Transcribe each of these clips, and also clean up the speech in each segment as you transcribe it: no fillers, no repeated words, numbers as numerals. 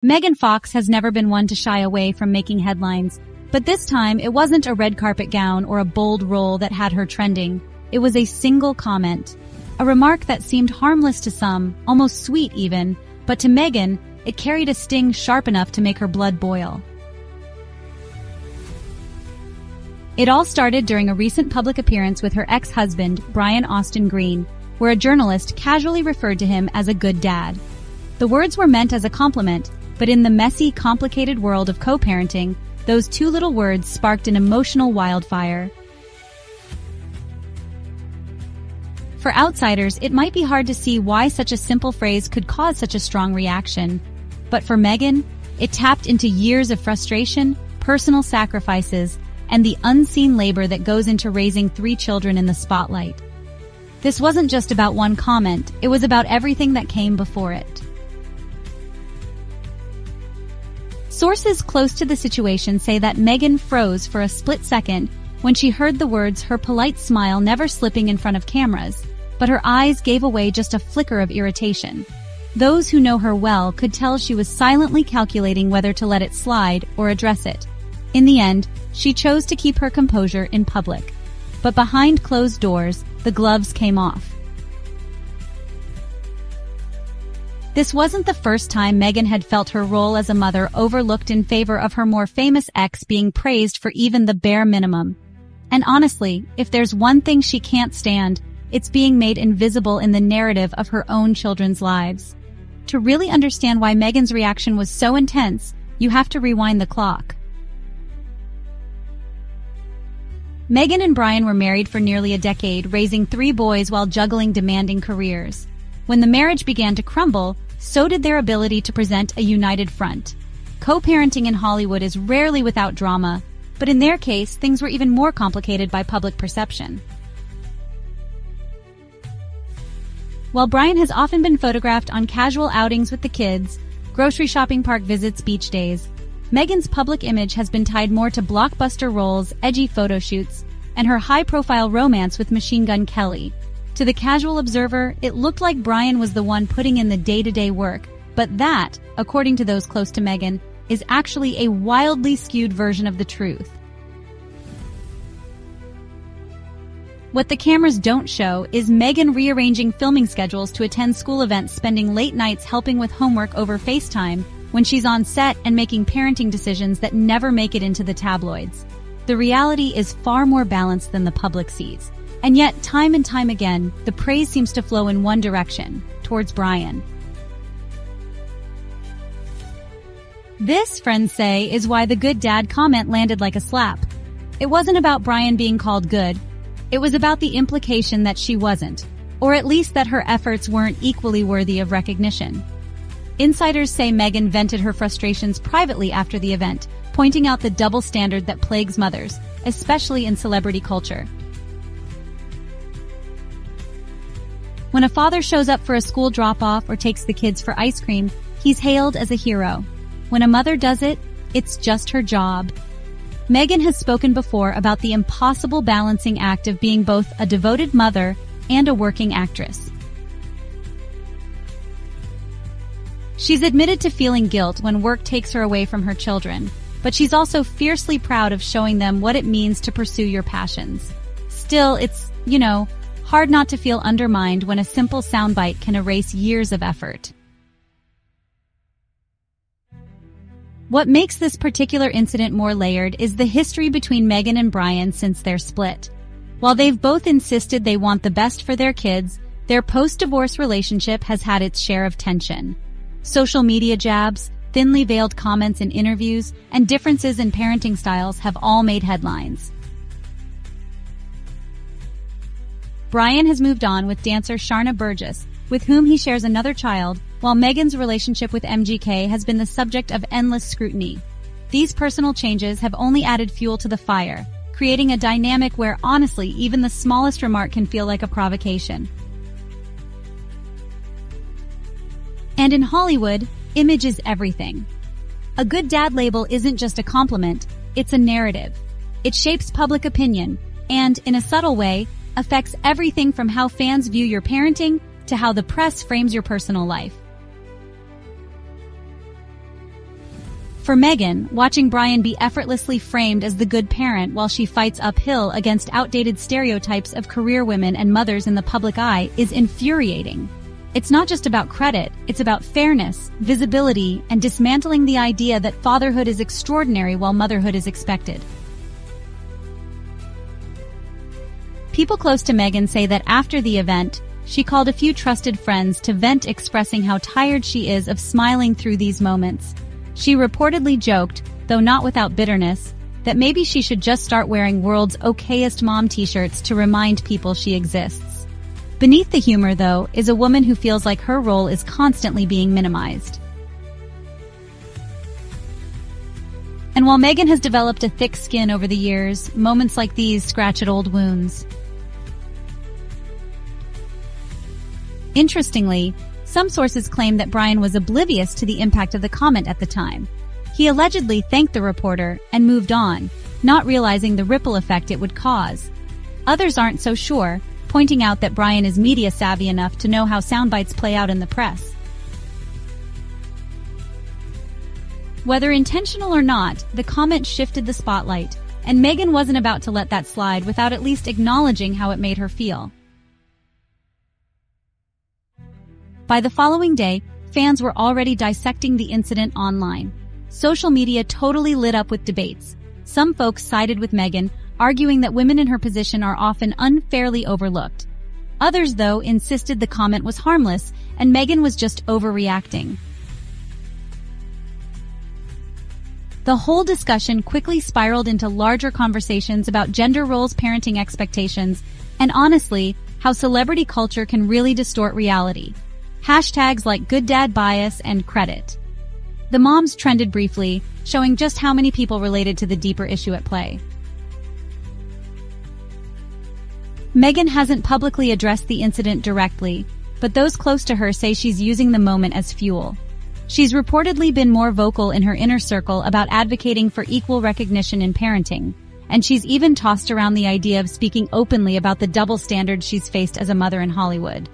Megan Fox has never been one to shy away from making headlines, but this time it wasn't a red carpet gown or a bold role that had her trending. It was a single comment. A remark that seemed harmless to some, almost sweet even, but to Megan, it carried a sting sharp enough to make her blood boil. It all started during a recent public appearance with her ex-husband, Brian Austin Green, where a journalist casually referred to him as a good dad. The words were meant as a compliment, but in the messy, complicated world of co-parenting, those two little words sparked an emotional wildfire. For outsiders, it might be hard to see why such a simple phrase could cause such a strong reaction. But for Megan, it tapped into years of frustration, personal sacrifices, and the unseen labor that goes into raising 3 children in the spotlight. This wasn't just about one comment, it was about everything that came before it. Sources close to the situation say that Megan froze for a split second when she heard the words, her polite smile never slipping in front of cameras, but her eyes gave away just a flicker of irritation. Those who know her well could tell she was silently calculating whether to let it slide or address it. In the end, she chose to keep her composure in public. But behind closed doors, the gloves came off. This wasn't the first time Megan had felt her role as a mother overlooked in favor of her more famous ex being praised for even the bare minimum. And honestly, if there's one thing she can't stand, it's being made invisible in the narrative of her own children's lives. To really understand why Megan's reaction was so intense, you have to rewind the clock. Megan and Brian were married for nearly a decade, raising 3 boys while juggling demanding careers. When the marriage began to crumble, so did their ability to present a united front. Co-parenting in Hollywood is rarely without drama, but in their case, things were even more complicated by public perception. While Brian has often been photographed on casual outings with the kids, grocery shopping, park visits, beach days, Megan's public image has been tied more to blockbuster roles, edgy photo shoots, and her high-profile romance with Machine Gun Kelly. To the casual observer, it looked like Brian was the one putting in the day-to-day work, but that, according to those close to Megan, is actually a wildly skewed version of the truth. What the cameras don't show is Megan rearranging filming schedules to attend school events, spending late nights helping with homework over FaceTime when she's on set, and making parenting decisions that never make it into the tabloids. The reality is far more balanced than the public sees. And yet, time and time again, the praise seems to flow in one direction, towards Brian. This, friends say, is why the good dad comment landed like a slap. It wasn't about Brian being called good. It was about the implication that she wasn't, or at least that her efforts weren't equally worthy of recognition. Insiders say Megan vented her frustrations privately after the event, pointing out the double standard that plagues mothers, especially in celebrity culture. When a father shows up for a school drop-off or takes the kids for ice cream, he's hailed as a hero. When a mother does it, it's just her job. Megan has spoken before about the impossible balancing act of being both a devoted mother and a working actress. She's admitted to feeling guilt when work takes her away from her children, but she's also fiercely proud of showing them what it means to pursue your passions. Still, it's, hard not to feel undermined when a simple soundbite can erase years of effort. What makes this particular incident more layered is the history between Megan and Brian since their split. While they've both insisted they want the best for their kids, their post-divorce relationship has had its share of tension. Social media jabs, thinly veiled comments in interviews, and differences in parenting styles have all made headlines. Brian has moved on with dancer Sharna Burgess, with whom he shares another child, while Megan's relationship with MGK has been the subject of endless scrutiny. These personal changes have only added fuel to the fire, creating a dynamic where, honestly, even the smallest remark can feel like a provocation. And in Hollywood, image is everything. A good dad label isn't just a compliment, it's a narrative. It shapes public opinion, and, in a subtle way, affects everything from how fans view your parenting to how the press frames your personal life. For Meghan, watching Brian be effortlessly framed as the good parent while she fights uphill against outdated stereotypes of career women and mothers in the public eye is infuriating. It's not just about credit, it's about fairness, visibility, and dismantling the idea that fatherhood is extraordinary while motherhood is expected. People close to Meghan say that after the event, she called a few trusted friends to vent, expressing how tired she is of smiling through these moments. She reportedly joked, though not without bitterness, that maybe she should just start wearing world's okayest mom t-shirts to remind people she exists. Beneath the humor, though, is a woman who feels like her role is constantly being minimized. And while Meghan has developed a thick skin over the years, moments like these scratch at old wounds. Interestingly, some sources claim that Brian was oblivious to the impact of the comment at the time. He allegedly thanked the reporter and moved on, not realizing the ripple effect it would cause. Others aren't so sure, pointing out that Brian is media savvy enough to know how soundbites play out in the press. Whether intentional or not, the comment shifted the spotlight, and Meghan wasn't about to let that slide without at least acknowledging how it made her feel. By the following day, fans were already dissecting the incident online. Social media totally lit up with debates. Some folks sided with Meghan, arguing that women in her position are often unfairly overlooked. Others, though, insisted the comment was harmless and Meghan was just overreacting. The whole discussion quickly spiraled into larger conversations about gender roles, parenting expectations, and honestly, how celebrity culture can really distort reality. Hashtags like good dad bias and credit. The moms trended briefly, showing just how many people related to the deeper issue at play. Meghan hasn't publicly addressed the incident directly, but those close to her say she's using the moment as fuel. She's reportedly been more vocal in her inner circle about advocating for equal recognition in parenting, and she's even tossed around the idea of speaking openly about the double standards she's faced as a mother in Hollywood.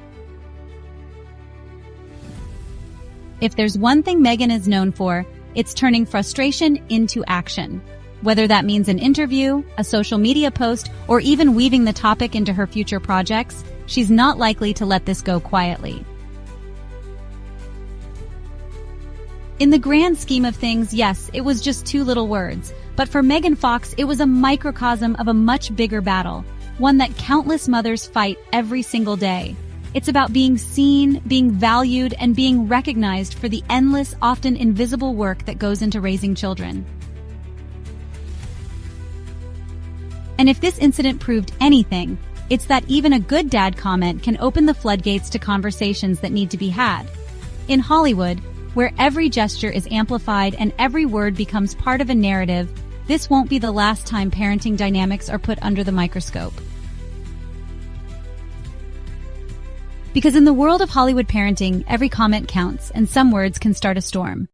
If there's one thing Meghan is known for, it's turning frustration into action. Whether that means an interview, a social media post, or even weaving the topic into her future projects, she's not likely to let this go quietly. In the grand scheme of things, yes, it was just two little words, but for Megan Fox, it was a microcosm of a much bigger battle, one that countless mothers fight every single day. It's about being seen, being valued, and being recognized for the endless, often invisible work that goes into raising children. And if this incident proved anything, it's that even a good dad comment can open the floodgates to conversations that need to be had. In Hollywood, where every gesture is amplified and every word becomes part of a narrative, this won't be the last time parenting dynamics are put under the microscope. Because in the world of Hollywood parenting, every comment counts, and some words can start a storm.